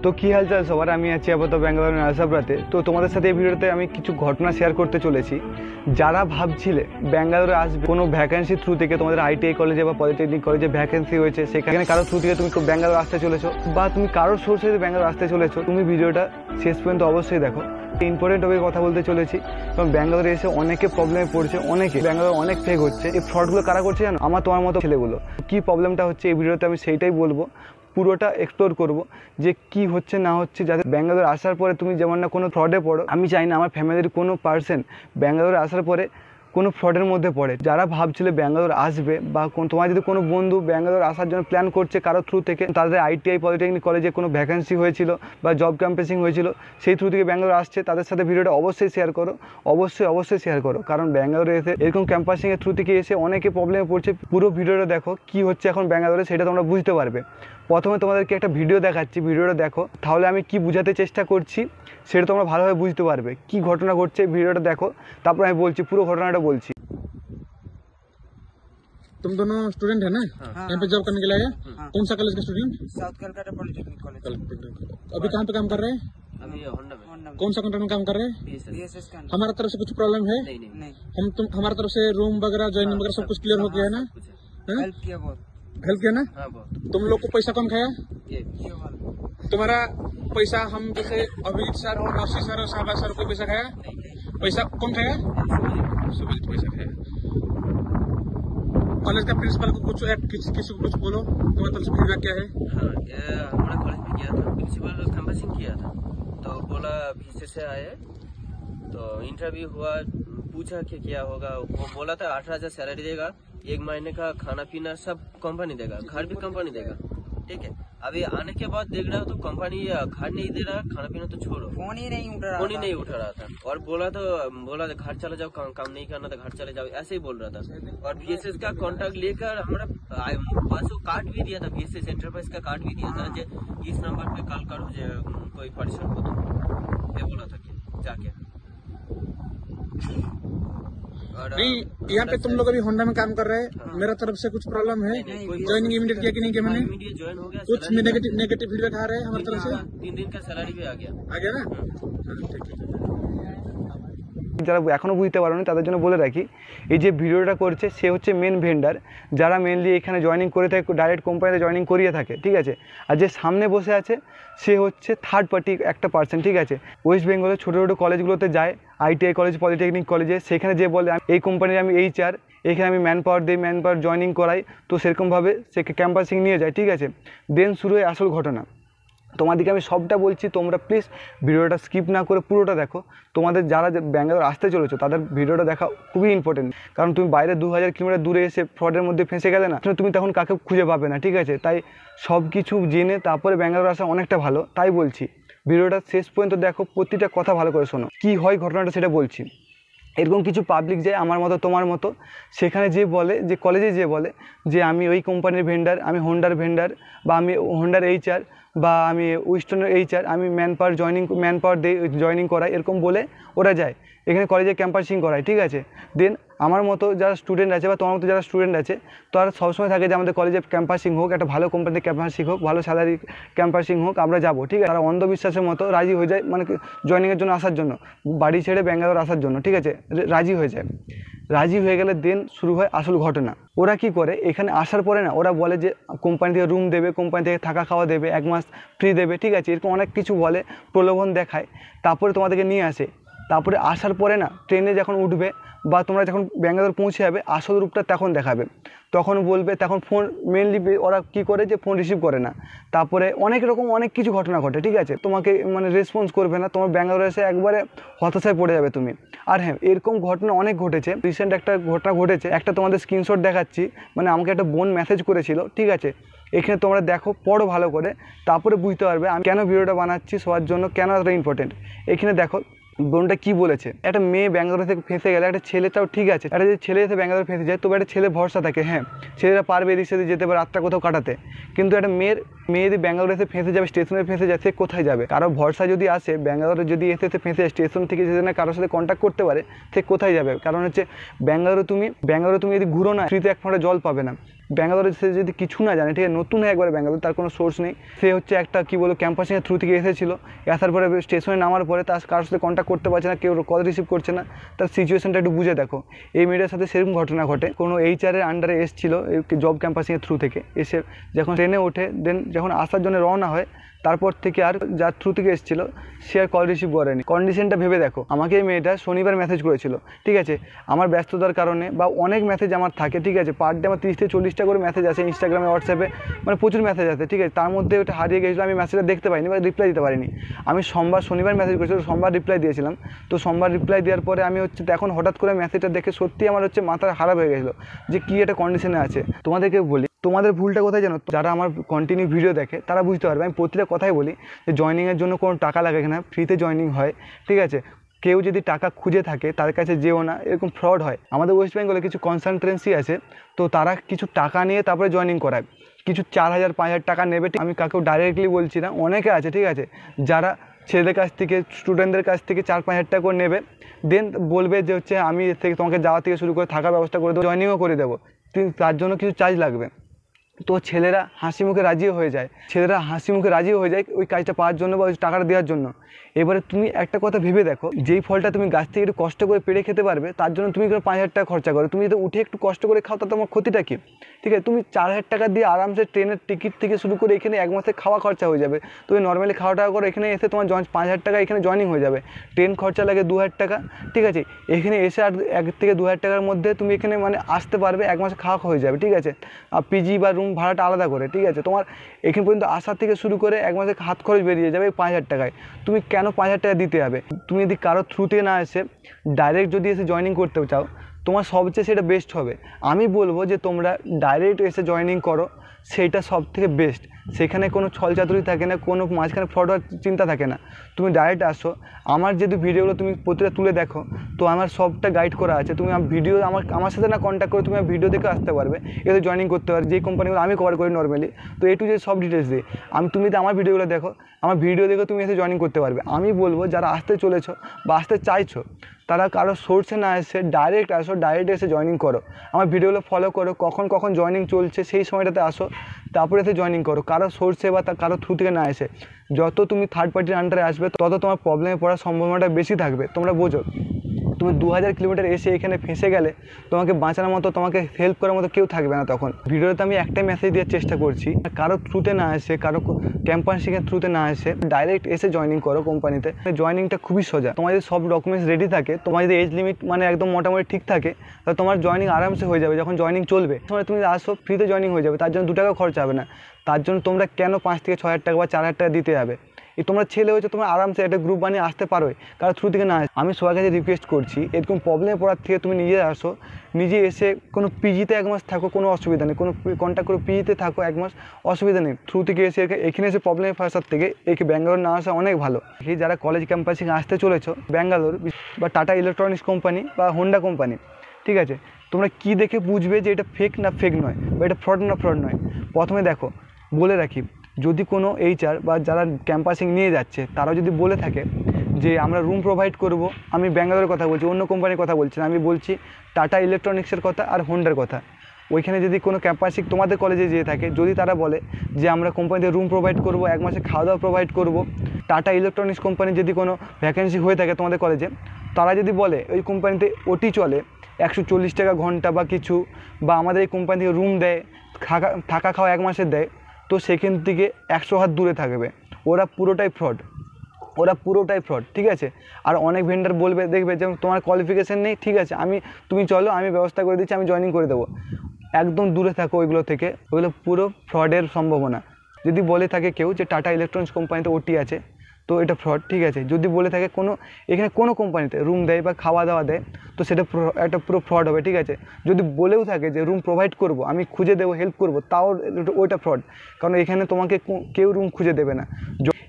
তো কি হালচাল সবার, আমি আছি আপাতত ব্যাঙ্গালোর নার্সাবরাতে। তো তোমাদের সাথে এই ভিডিওতে আমি কিছু ঘটনা শেয়ার করতে চলেছি। যারা ভাবছিলে ব্যাঙ্গালোরে আসবে কোনো ভ্যাকেন্সি থ্রু থেকে, তোমাদের আইটিআই কলেজে বা পলিটেকনিক কলেজে ভ্যাকেন্সি হয়েছে, সেখানে কারো থ্রু থেকে তুমি ব্যাঙ্গালোর আসতে চলেছো বা তুমি কারোর সোর্সে ব্যাঙ্গালোর আসতে চলেছো, তুমি ভিডিওটা শেষ পর্যন্ত অবশ্যই দেখো। ইম্পর্টেন্ট টপিকে কথা বলতে চলেছি, কারণ ব্যাঙ্গালোরে এসে অনেকে প্রবলেমে পড়ছে, অনেকে ব্যাঙ্গালোর অনেক ফেক হচ্ছে। এই ফ্রডগুলো কারা করছে জানো? আমার তোমার মতো ছেলেগুলো। কি প্রবলেমটা হচ্ছে এই ভিডিওতে আমি সেইটাই বলবো, পুরোটা এক্সপ্লোর করব যে কি হচ্ছে না হচ্ছে, যাতে ব্যাঙ্গালোর আসার পরে তুমি যেমন না কোনো ফ্রডে পড়ো। আমি চাই না আমার ফ্যামিলির কোনো পার্সন ব্যাঙ্গালোরে আসার পরে কোনো ফ্রডের মধ্যে পড়ে। যারা ভাবছিলে ব্যাঙ্গালোর আসবে বা তোমার যদি কোনো বন্ধু ব্যাঙ্গালোর আসার জন্য প্ল্যান করছে কারো থ্রু থেকে, তাদের আইটিআই পলিটেকনিক কলেজে কোনো ভ্যাকেন্সি হয়েছিল বা জব ক্যাম্পাসিং হয়েছিল, সেই থ্রু থেকে ব্যাঙ্গালোর আসছে, তাদের সাথে ভিডিওটা অবশ্যই শেয়ার করো, অবশ্যই শেয়ার করো। কারণ ব্যাঙ্গালোরে এসে এরকম ক্যাম্পাসিংয়ের থ্রু থেকে এসে অনেকে প্রবলেমে পড়ছে। পুরো ভিডিওটা দেখো, কি হচ্ছে এখন ব্যাঙ্গালোরে সেটা তোমরা বুঝতে পারবে। প্রথমে তোমাদেরকে একটা ভিডিও দেখাচ্ছি, ভিডিওটা দেখো, তাহলে আমি কি বোঝাতে চেষ্টা করছি সেটা তোমরা ভালোভাবে বুঝতে পারবে। কি ঘটনা ঘটছে ভিডিওটা দেখো, তারপর আমি বলছি, পুরো ঘটনাটা বলছি। तुम दोनों स्टूडेंट है ना? हाँ। यहाँ पे जॉब करने के लिए आए? हाँ। कौन सा कॉलेज का student? South Calcutta polytechnic college. अभी कहाँ पे काम कर रहे हैं? अभी होंडा में होंडा में। कौन सा कंट्री में काम कर रहे हैं? बीएसएस का हमारा तरफ से कुछ प्रॉब्लम है? नहीं नहीं हमारा तरफ से रूम वगैरह ज्वाइनिंग वगैरह सब कुछ क्लियर हो गया है ना? कुछ है। हाँ? हेल्प किया बहुत। हेल्प किया ना? हाँ बहुत तुम लोग को पैसा कौन खाया? ये ये वाला। तुम्हारा पैसा हम जैसे अभिजीत सर और नौसी सर और शाहबाज सर को पैसा खाया? पैसा कौन खाया? सुबह पैसा खाया। कॉलेज का प्रिंसिपल को कुछ किसी को कुछ बोलो, तुम्हारा तरफ से फीडबैक क्या है? हाँ हमारा कॉलेज में किया था, प्रिंसिपल कैंपसिंग किया था, तो बोला भीसे से आए, तो इंटरव्यू हुआ, पूछा कि क्या होगा, वो बोला था 18,000 सैलरी देगा, 1 महीने का खाना पीना सब कंपनी देगा, घर भी कंपनी देगा, ठीक है। अभी आने के बाद देख रहा हो तो कंपनी घर नहीं दे रहा, खाना पीना तो छोड़ो, फोन ही नहीं उठ रहा फोन ही था। नहीं उठा रहा था। और बोला घर चले जाओ, काम नहीं करना तो घर चले जाओ, ऐसे ही बोल रहा था। और बीएसएस का कॉन्टैक्ट लेकर हमारा पास कार्ड भी दिया था, बीएसएस एंटरप्राइज का कार्ड भी दिया था, जो इस नंबर पे कॉल करो जो कोई परेशान हो तो, ये बोला था कि जाके। और नहीं, यहाँ पे तुम लोग अभी होंडा में काम कर रहे हैं, मेरा तरफ से कुछ प्रॉब्लम है? ज्वाइनिंग इमीडिएट किया कि नहीं किया मैंने? इमीडिएट ज्वाइन हो गया, कुछ salary नेगेटिव फीडबैक आ रहा है हमारी तरफ से? 3 दिन का सैलरी भी आ गया। आ गया ना? हाँ, ठीक है। যারা এখনও বুঝতে পারোনি তাদের জন্য বলে রাখি, এই যে ভিডিওটা করছে সে হচ্ছে মেন ভেন্ডার, যারা মেনলি এখানে জয়েনিং করে থাকে, ডাইরেক্ট কোম্পানিতে জয়েনিং করিয়ে থাকে, ঠিক আছে। আর যে সামনে বসে আছে সে হচ্ছে থার্ড পার্টি একটা পার্সন, ঠিক আছে। ওয়েস্ট বেঙ্গলের ছোটো ছোটো কলেজগুলোতে যায়, আইটিআই কলেজ পলিটেকনিক কলেজে, সেখানে যে বলে এই কোম্পানির আমি এইচআর, এখানে আমি ম্যান পাওয়ার দিই, ম্যান পাওয়ার জয়েনিং করাই, তো সেরকমভাবে সে ক্যাম্পাসিং নিয়ে যায়, ঠিক আছে। দেন শুরু হয় আসল ঘটনা। তোমাদেরকে আমি সবটা বলছি, তোমরা প্লিজ ভিডিওটা স্কিপ না করে পুরোটা দেখো। তোমাদের যারা ব্যাঙ্গালোর আসতে চলেছো তাদের ভিডিওটা দেখা খুবই ইম্পর্টেন্ট, কারণ তুমি বাইরে 2000 কিলোমিটার দূরে এসে ফ্রডের মধ্যে ফেঁসে গেলে না, তুমি তখন কাকে খুঁজে পাবে না, ঠিক আছে। তাই সব কিছু জেনে তারপরে ব্যাঙ্গালোর আসা অনেকটা ভালো, তাই বলছি ভিডিওটা শেষ পর্যন্ত দেখো, প্রতিটা কথা ভালো করে শোনো। কি হয় ঘটনাটা সেটা বলছি। এরকম কিছু পাবলিক যায় আমার মতো তোমার মতো, সেখানে যে বলে, যে কলেজে যে বলে যে আমি ওই কোম্পানির ভেন্ডার, আমি হোন্ডার ভেন্ডার, বা আমি হোন্ডার এইচআর, বা আমি উইস্টনের এইচআর, আমি ম্যান পাওয়ার দিয়ে জয়েনিং করাই, এরকম বলে ওরা যায় এখানে কলেজে ক্যাম্পাসিং করায়, ঠিক আছে। দেন আমার মতো যারা স্টুডেন্ট আছে বা তোমার মতো যারা স্টুডেন্ট আছে, তারা সবসময় থাকে যে আমাদের কলেজে ক্যাম্পাসিং হোক, একটা ভালো কোম্পানিতে ক্যাম্পাসিং হোক, ভালো স্যালারি ক্যাম্পাসিং হোক, আমরা যাবো, ঠিক আছে। তারা অন্ধবিশ্বাসের মতো রাজি হয়ে যায়, মানে জয়েনিংয়ের জন্য আসার জন্য, বাড়ি ছেড়ে ব্যাঙ্গালোর আসার জন্য, ঠিক আছে, রাজি হয়ে যায়। রাজি হয়ে গেলে দেন শুরু হয় আসল ঘটনা। ওরা কি করে, এখানে আসার পরে না ওরা বলে যে কোম্পানি থেকে রুম দেবে, কোম্পানি থেকে থাকা খাওয়া দেবে, 1 মাস ফ্রি দেবে, ঠিক আছে, এরকম অনেক কিছু বলে, প্রলোভন দেখায়, তারপরে তোমাদেরকে নিয়ে আসে। তারপরে আসার পরে না ট্রেনে যখন উঠবে বা তোমরা যখন ব্যাঙ্গালোর পৌঁছে যাবে, আসল রূপটা তখন দেখাবে, তখন বলবে, তখন ফোন মেনলি ওরা কি করে যে ফোন রিসিভ করে না, তারপরে অনেক কিছু ঘটনা ঘটে, ঠিক আছে। তোমাকে মানে রেসপন্স করবে না, তোমার ব্যাঙ্গালোরে এসে একবারে হতাশায় পড়ে যাবে তুমি। আর হ্যাঁ, এরকম ঘটনা অনেক ঘটেছে। রিসেন্ট একটা ঘটনা ঘটেছে, একটা তোমাদের স্ক্রিনশট দেখাচ্ছি, মানে আমাকে একটা বোন মেসেজ করেছিল, ঠিক আছে। এখানে তোমরা দেখো, পড়ো ভালো করে, তারপরে বুঝতে পারবে আমি কেন ভিডিওটা বানাচ্ছি, সবার জন্য কেন এতটা ইম্পর্টেন্ট। এখানে দেখো বোনটা কি বলেছে। একটা মেয়ে ব্যাঙ্গালোর থেকে ফেঁসে গেলে, একটা ছেলেটাও ঠিক আছে, একটা যদি ছেলে এসে ব্যাঙ্গালোর ফেঁসে যায় তবে একটা ছেলে ভরসা থাকে, হ্যাঁ ছেলেরা পারবে এদিক সেদিক যেতে পারে, রাতটা কোথাও কাটাতে, কিন্তু একটা মেয়ের মেয়ে যদি ব্যাঙ্গালোরে এসে ফেঁসে যাবে, স্টেশনে ফেঁসে যায়, সে কোথায় যাবে? কারো ভরসা যদি আসে ব্যাঙ্গালোরে যদি এসে ফেঁসে যায়, স্টেশন থেকে যদি না কারোর সাথে কন্ট্যাক্ট করতে পারে, সে কোথায় যাবে? কারণ হচ্ছে ব্যাঙ্গালোরে তুমি যদি ঘুরো না, ফ্রিতে এক ফোঁটা জল পাবে না। ব্যাঙ্গালোরে সে যদি কিছু না জানে, ঠিক আছে, নতুন হয় একবার ব্যাঙ্গালোর, তার কোনো সোর্স নেই, সে হচ্ছে একটা কী বলবো ক্যাম্পাসিংয়ের থ্রু থেকে এসেছিলো, আসার পরে স্টেশনে নামার পরে তার কারোর সাথে কন্ট্যাক্ট করতে পারছে না, কেউ কল রিসিভ করছে না, তার সিচুয়েশনটা একটু বুঝে দেখো। এই মেয়েটার সাথে সেরকম ঘটনা ঘটে, কোনো এইচআরের আন্ডারে এসেছিলো জব ক্যাম্পাসিংয়ের থ্রু থেকে, এসে যখন ট্রেনে ওঠে, দেন যখন আসার জন্য রওনা হয়, তারপর থেকে আর যার থ্রু থেকে এসেছিলো সে আর কল রিসিভ করেনি। কন্ডিশনটা ভেবে দেখো। আমাকে এই মেয়েটা শনিবার মেসেজ করেছিল, ঠিক আছে, আমার ব্যস্ততার কারণে বা অনেক মেসেজ আমার থাকে, ঠিক আছে, পার ডে আমার 30 থেকে 40টা করে মেসেজ আছে ইনস্টাগ্রামে, হোয়াটসঅ্যাপে, মানে প্রচুর মেসেজ আছে, ঠিক আছে, তার মধ্যে ওটা হারিয়ে গেছিলো, আমি মেসেজটা দেখতে পাইনি বা রিপ্লাই দিতে পারিনি। আমি শনিবার মেসেজ করেছিলাম, সোমবার রিপ্লাই দিয়েছিলাম। তো সোমবার রিপ্লাই দেওয়ার পরে আমি হচ্ছে এখন হঠাৎ করে মেসেজটা দেখে সত্যি আমার হচ্ছে মাথা খারাপ হয়ে গেছিলো যে কী একটা কন্ডিশনে আছে। তোমাদেরকে বলি, তোমাদের ভুলটা কোথায় জানো? যারা আমার কন্টিনিউ ভিডিও দেখে তারা বুঝতে পারবে। আমি প্রতিটা কথাই বলি যে জয়েনিংয়ের জন্য কোনো টাকা লাগে না, ফ্রিতে জয়েনিং হয়, ঠিক আছে। কেউ যদি টাকা খুঁজে থাকে তার কাছে যেও না, এরকম ফ্রড হয়। আমাদের ওয়েস্ট বেঙ্গলে কিছু কনসালটেন্সি আছে, তো তারা কিছু টাকা নিয়ে তারপরে জয়েনিং করায়, কিছু 4,000 5,000 টাকা নেবে। আমি কাকেও ডাইরেক্টলি বলছি না, অনেকে আছে, ঠিক আছে, যারা ছেলেদের কাছ থেকে, স্টুডেন্টদের কাছ থেকে 4-5 হাজার টাকা করে নেবে, দেন বলবে যে হচ্ছে আমি এর থেকে তোমাকে যাওয়া থেকে শুরু করে থাকার ব্যবস্থা করে দেবো, জয়েনিংও করে দেবো, তার জন্য কিছু চার্জ লাগবে। তো ছেলেরা হাসি মুখে রাজিও হয়ে যায়, ওই কাজটা পাওয়ার জন্য বা ওই টাকাটা দেওয়ার জন্য। এবারে তুমি একটা কথা ভেবে দেখো, যেই ফলটা তুমি গাছ থেকে একটু কষ্ট করে পেড়ে খেতে পারবে, তার জন্য তুমি 5,000 টাকা খরচা করো, তুমি যদি উঠে একটু কষ্ট করে খাও, তা তোমার ক্ষতিটা কী? ঠিক আছে, তুমি 4,000 টাকা দিয়ে আরামসে ট্রেনের টিকিট থেকে শুরু করে এখানে 1 মাসে খাওয়া খরচা হয়ে যাবে। তুমি নর্মালি খাওয়া টাকা করো, এখানে এসে তোমার 5,000 টাকা এখানে জয়েনিং হয়ে যাবে। ট্রেন খরচা লাগে 2,000 টাকা, ঠিক আছে, এখানে এসে আর 1 থেকে 2,000 টাকার মধ্যে তুমি এখানে মানে আসতে পারবে, 1 মাসে খাওয়া হয়ে যাবে, ঠিক আছে। আর পিজি বা রুম ভাড়াটা আলাদা করে, ঠিক আছে, তোমার এখানে পর্যন্ত আসা থেকে শুরু করে 1 মাসে হাত খরচ বেরিয়ে যাবে 5,000 টাকায়। তুমি কেন 5,000 টাকা দিতে হবে? তুমি যদি কারো থ্রুতে না এসে ডাইরেক্ট যদি এসে জয়েনিং করতে চাও, তোমার সবচেয়ে সেটা বেস্ট হবে। আমি বলবো যে তোমরা ডাইরেক্ট এসে জয়েনিং করো, সেইটা সবথেকে বেস্ট। সেখানে কোনো ছলচাতুরি থাকে না, কোনো মাঝখানে ফ্রড হওয়ার চিন্তা থাকে না। তুমি ডাইরেক্ট আসো, আমার যেহেতু ভিডিওগুলো তুমি প্রতিটা তুলে দেখো, তো আমার সবটা গাইড করা আছে। তুমি ভিডিও আমার সাথে না কন্ট্যাক্ট করে তুমি ভিডিও দেখে আসতে পারবে, এতে জয়েনিং করতে পারবে। যেই কোম্পানিগুলো আমি কভার করি নর্মালি, তো এ টু জেড সব ডিটেলস দিই। তুমি যদি আমার ভিডিওগুলো দেখো, আমার ভিডিও দেখে তুমি এসে জয়েনিং করতে পারবে। আমি বলবো যারা আসতে চলেছো বা আসতে চাইছো, তারা কারো সোর্সে না এসে ডাইরেক্ট আসো, ডাইরেক্ট এসে জয়েনিং করো। আমার ভিডিওগুলো ফলো করো, কখন জয়েনিং চলছে সেই সময়টাতে আসো, তারপরে এসে জয়েনিং করো, কারো সোর্সে বা কারো থ্রু থেকে না এসে। যত তুমি থার্ড পার্টির আন্ডারে আসবে, তত তোমার প্রবলেমে পড়ার সম্ভাবনাটা বেশি থাকবে। তোমরা বোঝো, তুমি 2000 কিলোমিটার এসে এখানে ফেঁসে গেলে তোমাকে বাঁচানোর মতো, তোমাকে হেল্প করার মতো কেউ থাকবে না তখন। ভিডিওতে আমি একটাই মেসেজ দেওয়ার চেষ্টা করছি, কারো থ্রুতে না এসে, কারো ক্যাম্পাসিংয়ের থ্রুতে না এসে ডাইরেক্ট এসে জয়েনিং করো কোম্পানিতে। জয়েনিংটা খুবই সোজা। তোমার যদি সব ডকুমেন্টস রেডি থাকে, তোমার যদি এজ লিমিট মানে একদম মোটামুটি ঠিক থাকে, তাহলে তোমার জয়েনিং আরামসে হয়ে যাবে। যখন জয়েনিং চলবে তুমি আসো, ফ্রিতে জয়েনিং হয়ে যাবে, তার জন্য 2 টাকা খরচা হবে না। তার জন্য তোমরা কেন 5 থেকে 6,000 টাকা বা 4,000 টাকা দিতে হবে? তোমরা ছেলে হয়েছে, তোমরা আরামসে একটা গ্রুপ বানিয়ে আসতে পারোই, কারো থ্রু থেকে না। আমি সবার কাছে রিকোয়েস্ট করছি, এরকম প্রবলেমে পড়ার থেকে তুমি নিজে আসো, নিজে এসে কোনো পিজিতে 1 মাস থাকো, কোনো অসুবিধা নেই, কোনো কন্ট্যাক্ট করে পিজিতে থাকো 1 মাস, অসুবিধা নেই। থ্রু থেকে এসে এখানে এসে প্রবলেমে ফাঁসার থেকে ব্যাঙ্গালোর না আসা অনেক ভালো। যারা কলেজ ক্যাম্পাসিং আসতে চলেছো, ব্যাঙ্গালোর বা টাটা ইলেকট্রনিক্স কোম্পানি বা হোন্ডা কোম্পানি, ঠিক আছে, তোমরা কি দেখে বুঝবে যে এটা ফেক না ফেক নয়, বা এটা ফ্রড না ফ্রড নয়? প্রথমে দেখো, বলে রাখি, যদি কোনো এইচআর বা যারা ক্যাম্পাসিং নিয়ে যাচ্ছে, তারাও যদি বলে থাকে যে আমরা রুম প্রোভাইড করব, আমি ব্যাঙ্গালোরের কথা বলছি, অন্য কোম্পানির কথা বলছি না, আমি বলছি টাটা ইলেকট্রনিক্সের কথা আর হোন্ডার কথা। ওইখানে যদি কোনো ক্যাম্পাসিং তোমাদের কলেজে যেয়ে থাকে, যদি তারা বলে যে আমরা কোম্পানিতে রুম প্রোভাইড করব, 1 মাসে খাওয়া দাওয়া প্রোভাইড করব, টাটা ইলেকট্রনিক্স কোম্পানির যদি কোনো ভ্যাকেন্সি হয়ে থাকে তোমাদের কলেজে, তারা যদি বলে ওই কোম্পানিতে ওটি চলে 140 টাকা ঘন্টা বা কিছু, বা আমাদের এই কোম্পানি থেকে রুম দেয়, থাকা খাওয়া 1 মাসের দেয়, তো সেখান থেকে 100 হাত দূরে থাকবে। ওরা পুরোটাই ফ্রড, ঠিক আছে। আর অনেক ভেন্ডার বলবে, দেখবে যে তোমার কোয়ালিফিকেশান নেই, ঠিক আছে, তুমি চলো, আমি ব্যবস্থা করে দিচ্ছি, আমি জয়েনিং করে দেবো। একদম দূরে থাকো ওইগুলো থেকে, ওইগুলো পুরো ফ্রডের সম্ভাবনা। যদি বলে থাকে কেউ যে টাটা ইলেকট্রনিক্স কোম্পানিতে ওটি আছে, তো এটা ফ্রড, ঠিক আছে। যদি বলে থাকে এখানে কোনো কোম্পানিতে রুম দেয় বা খাওয়া দাওয়া দেয়, তো সেটা একটা পুরো ফ্রড হবে, ঠিক আছে। যদি বলেও থাকে যে রুম প্রোভাইড করব, আমি খুঁজে দেবো, হেল্প করব, তাও ওইটা ফ্রড, কারণ এখানে তোমাকে কেউ রুম খুঁজে দেবে না।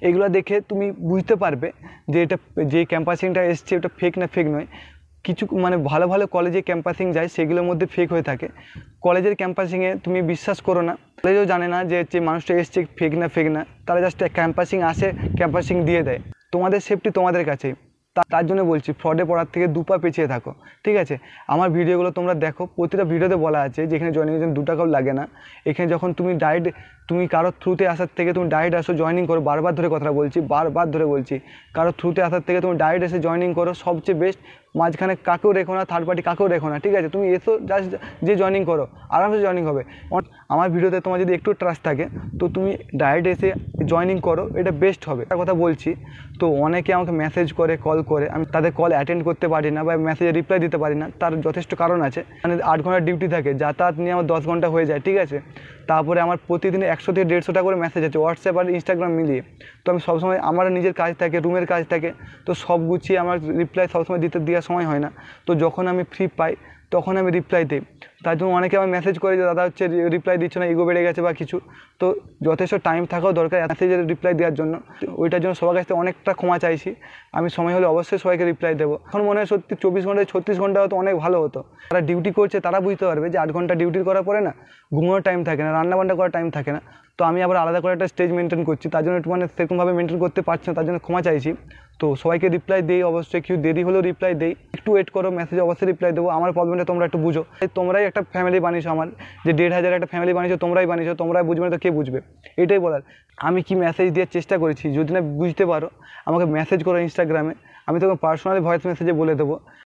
এগুলো দেখে তুমি বুঝতে পারবে যে এটা যে ক্যাম্পাসিংটা এসছে ওটা ফেক না ফেক নয়। কিছু মানে ভালো ভালো কলেজে ক্যাম্পাসিং যায় সেগুলোর মধ্যে ফেক হয়ে থাকে। কলেজের ক্যাম্পাসিংয়ে তুমি বিশ্বাস করো না, কলেজও জানে না যে মানুষটা এসছে ফেক না, তারা জাস্ট ক্যাম্পাসিং আসে, ক্যাম্পাসিং দিয়ে দেয়। তোমাদের সেফটি তোমাদের কাছেই, তার জন্য বলছি ফ্রডে পড়ার থেকে 2 পা পিছিয়ে থাকো, ঠিক আছে? আমার ভিডিওগুলো তোমরা দেখো, প্রতিটা ভিডিওতে বলা আছে যে এখানে জয়েনিংয়ের জন্য 2 টাকাও লাগে না। এখানে যখন তুমি কারোর থ্রুতে আসার থেকে তুমি ডাইরেক্ট আসো, জয়েনিং করো। বারবার ধরে বলছি কারোর থ্রুতে আসার থেকে তুমি ডাইরেক্ট এসে জয়েনিং করো, সবচেয়ে বেস্ট। মাঝখানে কাকেও রেখো না, থার্ড পার্টি কাকেও রেখো না, ঠিক আছে? তুমি এসো, জাস্ট যে জয়েনিং করো, আরামসে জয়েনিং হবে। আমার ভিডিওতে তোমার যদি একটু ট্রাস্ট থাকে তো তুমি ডাইরেক্ট এসে জয়েনিং করো, এটা বেস্ট হবে। একটা কথা বলছি, তো অনেকে আমাকে মেসেজ করে, কল করে, আমি তাদের কল অ্যাটেন্ড করতে পারি না বা মেসেজে রিপ্লাই দিতে পারি না। তার যথেষ্ট কারণ আছে, মানে 8 ঘন্টার ডিউটি থাকে, যাতায়াত নিয়ে আমার 10 ঘন্টা হয়ে যায়, ঠিক আছে? তারপরে আমার প্রতিদিন 100 থেকে 150টা করে মেসেজ আছে, হোয়াটসঅ্যাপ আর ইনস্টাগ্রাম মিলিয়ে। তো আমি সবসময়, আমার নিজের কাজ থাকে, রুমের কাজ থাকে, তো সব গুছিয়ে আমার রিপ্লাই সবসময় দেওয়ার সময় হয় না। তো যখন আমি ফ্রি পাই তখন আমি রিপ্লাই দিই। তার জন্য অনেকে আমার মেসেজ করে যে দাদা হচ্ছে রিপ্লাই দিচ্ছ না, ইগো বেড়ে গেছে বা কিছু। তো যথেষ্ট টাইম থাকাও দরকার মেসেজের রিপ্লাই দেওয়ার জন্য। ওইটার জন্য সবার কাছ থেকে অনেকটা ক্ষমা চাইছি। আমি সময় হলে অবশ্যই সবাইকে রিপ্লাই দেবো। এখন মনে হয় সত্যি 24 ঘন্টায় 36 ঘন্টা হতো অনেক ভালো হতো। যারা ডিউটি করছে তারা বুঝতে পারবে যে 8 ঘন্টা ডিউটি করার পরে না ঘুমানোর টাইম থাকে না, রান্নাবান্না করার টাইম থাকে না। তো আমি আবার আলাদা করে একটা স্টেজ মেনটেন করছি, তার জন্য একটু মানে সেরকমভাবে মেনটেন করতে পারছি না, তার জন্য ক্ষমা চাইছি। তো সবাইকে রিপ্লাই দেই, অবশ্যই কেউ দেরি হলেও রিপ্লাই দেই, একটু ওয়েট করো, মেসেজে অবশ্যই রিপ্লাই দেবো। আমার প্রবলেমটা তোমরা একটু বুঝো, তোমরাই একটা ফ্যামিলি বানিয়েছো, আমার যে 1500 একটা ফ্যামিলি বানিয়েছো, তোমরাই বুঝবে না তো কে বুঝবে? এটাই বলার। আমি কি মেসেজ দেওয়ার চেষ্টা করেছি, যদি না বুঝতে পারো আমাকে মেসেজ করো ইনস্টাগ্রামে, আমি তোমাকে পার্সোনালি ভয়েস মেসেজে বলে দেবো।